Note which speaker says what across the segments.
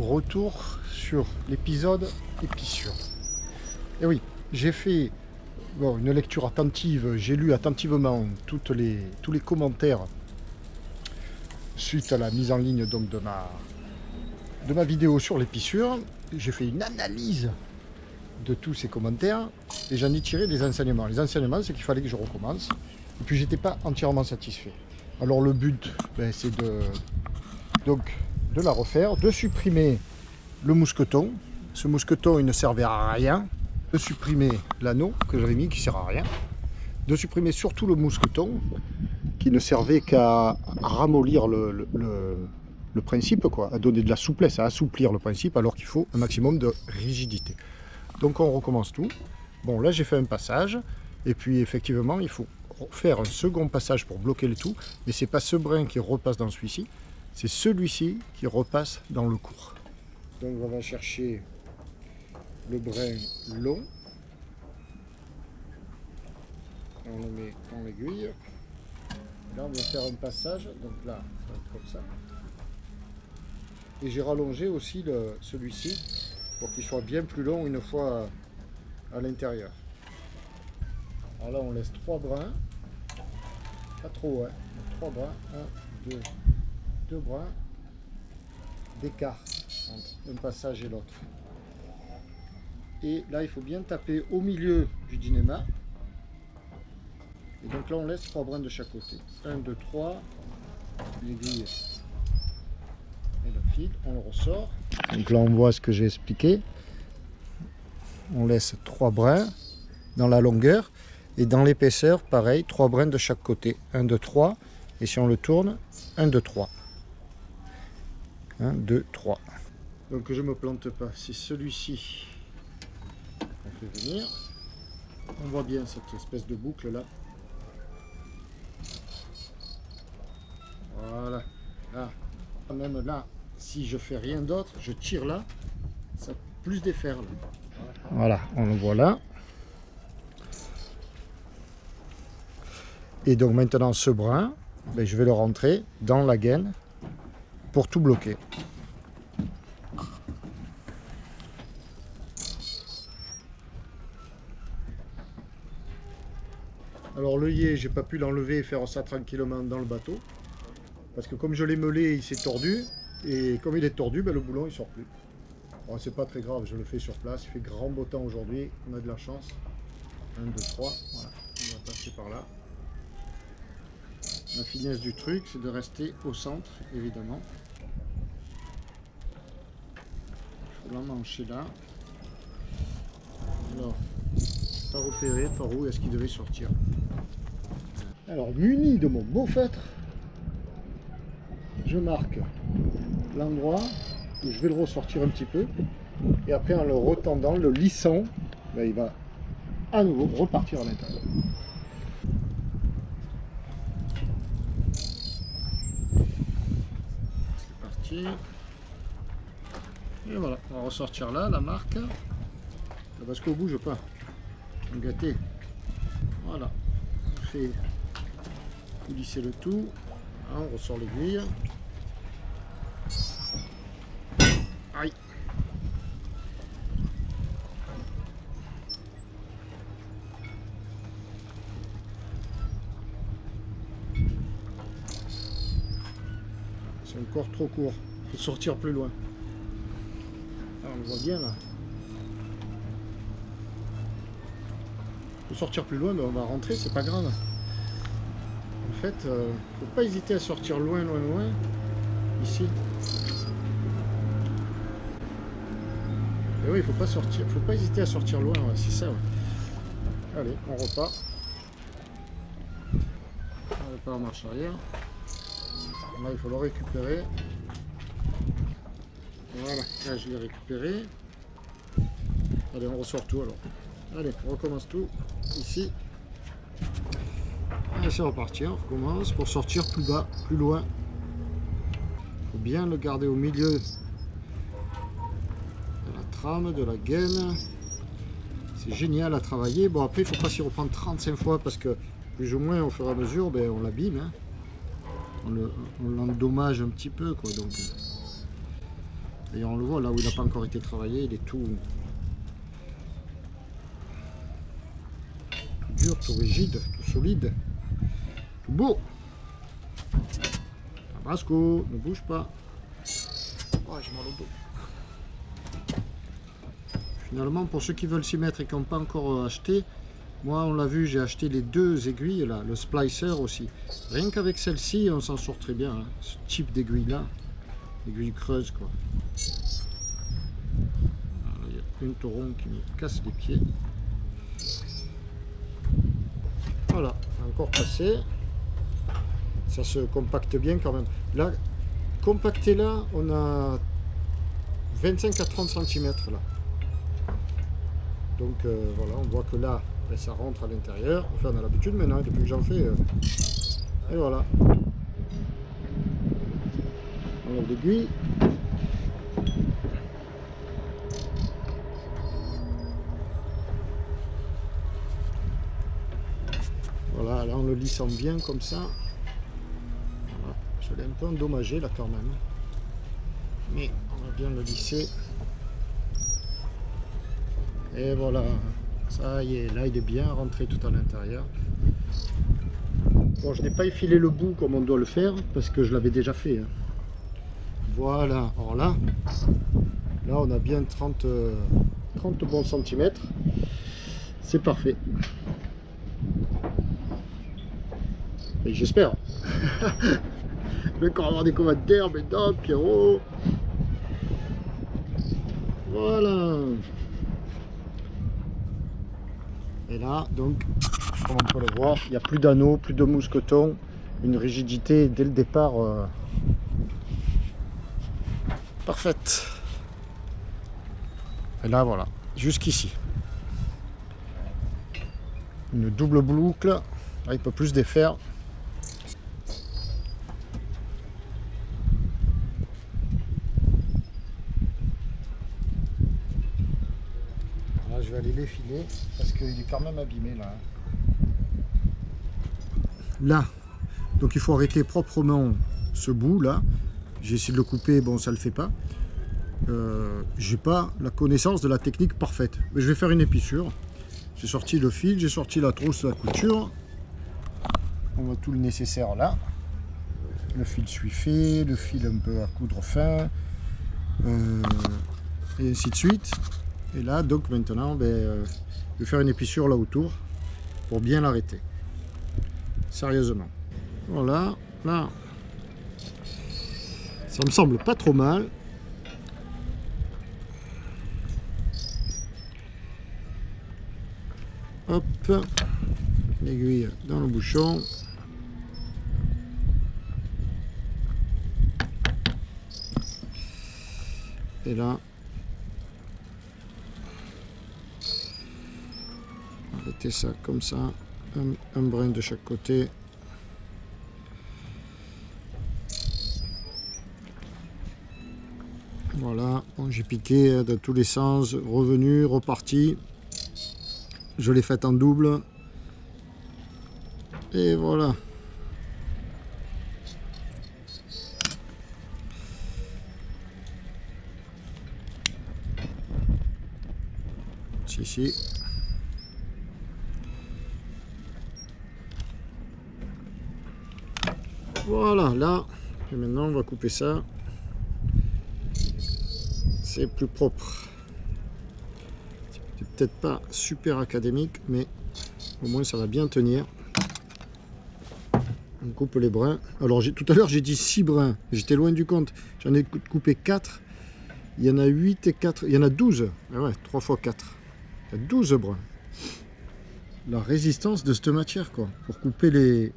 Speaker 1: retour sur l'épisode épissure. Et oui, j'ai fait une lecture attentive, j'ai lu attentivement tous les commentaires suite à la mise en ligne donc, de ma vidéo sur l'épissure. J'ai fait une analyse de tous ces commentaires et j'en ai tiré des enseignements. Les enseignements, c'est qu'il fallait que je recommence. Et puis, j'étais pas entièrement satisfait. Alors, le but, c'est de la refaire, de supprimer le mousqueton. Ce mousqueton, il ne servait à rien. De supprimer l'anneau que j'avais mis, qui sert à rien. De supprimer surtout le mousqueton, qui ne servait qu'à ramollir le principe, quoi, à donner de la souplesse, à assouplir le principe, alors qu'il faut un maximum de rigidité. Donc on recommence tout. Bon, là j'ai fait un passage, et puis effectivement il faut faire un second passage pour bloquer le tout, mais c'est pas ce brin qui repasse dans celui-ci, c'est celui-ci qui repasse dans le court. Donc on va chercher le brin long, on le met dans l'aiguille. Là on va faire un passage, donc là ça va être comme ça. Et j'ai rallongé aussi celui-ci pour qu'il soit bien plus long une fois à l'intérieur. Alors là on laisse 3 brins, pas trop, hein. 3 brins, 1, 2 brins d'écart entre un passage et l'autre. Et là il faut bien taper au milieu du dynéma. Et donc là on laisse 3 brins de chaque côté. 1, 2, 3, l'aiguille et le fil, on le ressort. Donc là on voit ce que j'ai expliqué. On laisse 3 brins dans la longueur et dans l'épaisseur, pareil, 3 brins de chaque côté. 1, 2, 3. Et si on le tourne, 1, 2, 3. 1, 2, 3. Donc que je ne me plante pas, c'est celui-ci qu'on fait venir. On voit bien cette espèce de boucle là. Voilà. Là. Même là, si je fais rien d'autre, je tire là, ça plus déferle. Voilà, on le voit là. Et donc maintenant ce brin, je vais le rentrer dans la gaine pour tout bloquer. Alors l'œillet, j'ai pas pu l'enlever et faire ça tranquillement dans le bateau. Parce que comme je l'ai meulé, il s'est tordu. Et comme il est tordu, le boulon il sort plus. Alors c'est pas très grave, je le fais sur place. Il fait grand beau temps aujourd'hui, on a de la chance. 1, 2, 3, voilà, on va passer par là. La finesse du truc, c'est de rester au centre, évidemment. Il faut l'emmancher là. Alors, pas repérer par où est-ce qu'il devait sortir. Alors, muni de mon beau feutre, je marque l'endroit où je vais le ressortir un petit peu. Et après, en le retendant, le lissant, il va à nouveau repartir à l'intérieur. Et voilà, on va ressortir là la marque. Parce qu'au bout je pas. On gâté. Voilà. On fait coulisser le tout. Là, on ressort l'aiguille. Aïe. C'est encore trop court. Il faut sortir plus loin. Alors, on le voit bien là. Il faut sortir plus loin, mais on va rentrer, c'est pas grave. En fait, faut pas hésiter à sortir loin, ici. Et oui, faut pas hésiter à sortir loin, ouais, c'est ça. Ouais. Allez, on repart. On repart en marche arrière. Là, il faut le récupérer. Voilà, là je l'ai récupéré. Allez, on ressort tout alors. Allez, on recommence tout ici. Allez, c'est reparti, on recommence pour sortir plus bas, plus loin. Il faut bien le garder au milieu de la trame, de la gaine. C'est génial à travailler. Bon, après, il ne faut pas s'y reprendre 35 fois parce que plus ou moins, au fur et à mesure, on l'abîme. Hein. On l'endommage un petit peu, quoi. Donc, Et on le voit là où il n'a pas encore été travaillé, il est tout dur, tout rigide, tout solide, tout beau. Tabasco, ne bouge pas. Oh, j'ai mal au dos. Finalement, pour ceux qui veulent s'y mettre et qui n'ont pas encore acheté, moi on l'a vu, j'ai acheté les 2 aiguilles là, le splicer aussi. Rien qu'avec celle-ci, on s'en sort très bien, hein, ce type d'aiguille là, aiguille creuse quoi. Il y a une tauron qui me casse les pieds. Voilà, encore passé. Ça se compacte bien quand même. Là, compacté là, on a 25 à 30 cm là. Donc voilà, on voit que là, ben, ça rentre à l'intérieur. Enfin, on a l'habitude maintenant, depuis que j'en fais. Et voilà. On enlève l'aiguille. Voilà, là on le lisse bien comme ça. Voilà. Je l'ai un peu endommagé là quand même. Mais on va bien le lisser. Et voilà. Ça y est, là il est bien rentré tout à l'intérieur. Bon, je n'ai pas effilé le bout comme on doit le faire parce que je l'avais déjà fait. Hein. Voilà, alors là on a bien 30 bons centimètres. C'est parfait. Et j'espère. Je vais encore avoir des commentaires, mais non, Pierrot. Voilà. Et là, donc, comme on peut le voir, il n'y a plus d'anneaux, plus de mousqueton, une rigidité dès le départ parfaite. Et là, voilà, jusqu'ici. Une double boucle, là, il peut plus défaire. Là, je vais aller l'effiler parce qu'il est quand même abîmé là. Là, donc il faut arrêter proprement ce bout là. J'ai essayé de le couper, bon ça le fait pas. J'ai pas la connaissance de la technique parfaite. Mais je vais faire une épissure. J'ai sorti le fil, j'ai sorti la trousse à couture. On voit tout le nécessaire là. Le fil suit fait, le fil un peu à coudre fin. Et ainsi de suite. Et là, donc maintenant, ben, je vais faire une épissure là autour pour bien l'arrêter. Sérieusement. Voilà, là. Ça me semble pas trop mal. Hop, l'aiguille dans le bouchon. Et là, arrêtez ça comme ça, un brin de chaque côté. Voilà, bon, j'ai piqué dans tous les sens, revenu, reparti. Je l'ai fait en double. Et voilà. Ici. Voilà, là. Et maintenant, on va couper ça. C'est plus propre. C'est peut-être pas super académique, mais au moins ça va bien tenir. On coupe les brins. Alors tout à l'heure j'ai dit 6 brins, j'étais loin du compte. J'en ai coupé 4. Il y en a 8 et 4. Il y en a 12. Ah ouais, 3 fois 4. Il y a 12 brins. La résistance de cette matière, quoi. Pour couper les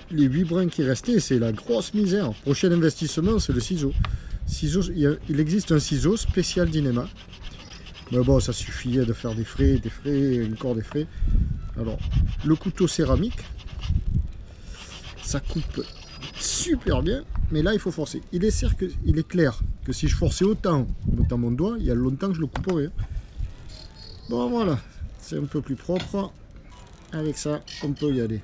Speaker 1: 8 brins qui restaient, c'est la grosse misère. Prochain investissement, c'est le ciseau. Il existe un ciseau spécial Dyneema. Mais bon, ça suffit de faire des frais, encore des frais. Alors, le couteau céramique, ça coupe super bien, mais là, il faut forcer. Il est clair que si je forçais autant dans mon doigt, il y a longtemps que je le couperais. Bon, voilà, c'est un peu plus propre. Avec ça, on peut y aller.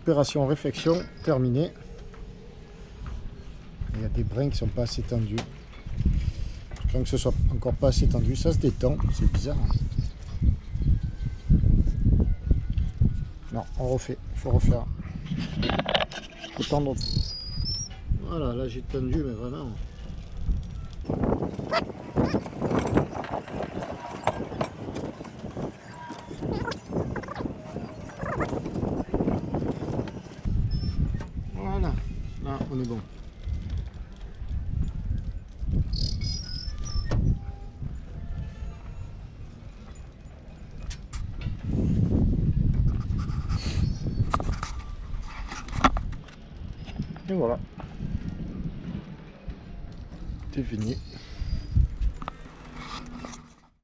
Speaker 1: Opération réflexion terminée. Il y a des brins qui sont pas assez tendus. Tant que ce soit encore pas assez tendu, ça se détend. C'est bizarre. Non, on refait. Il faut refaire. Il faut tendre. Voilà, là j'ai tendu, mais vraiment. Voilà, là on est bon. Et voilà. C'est fini.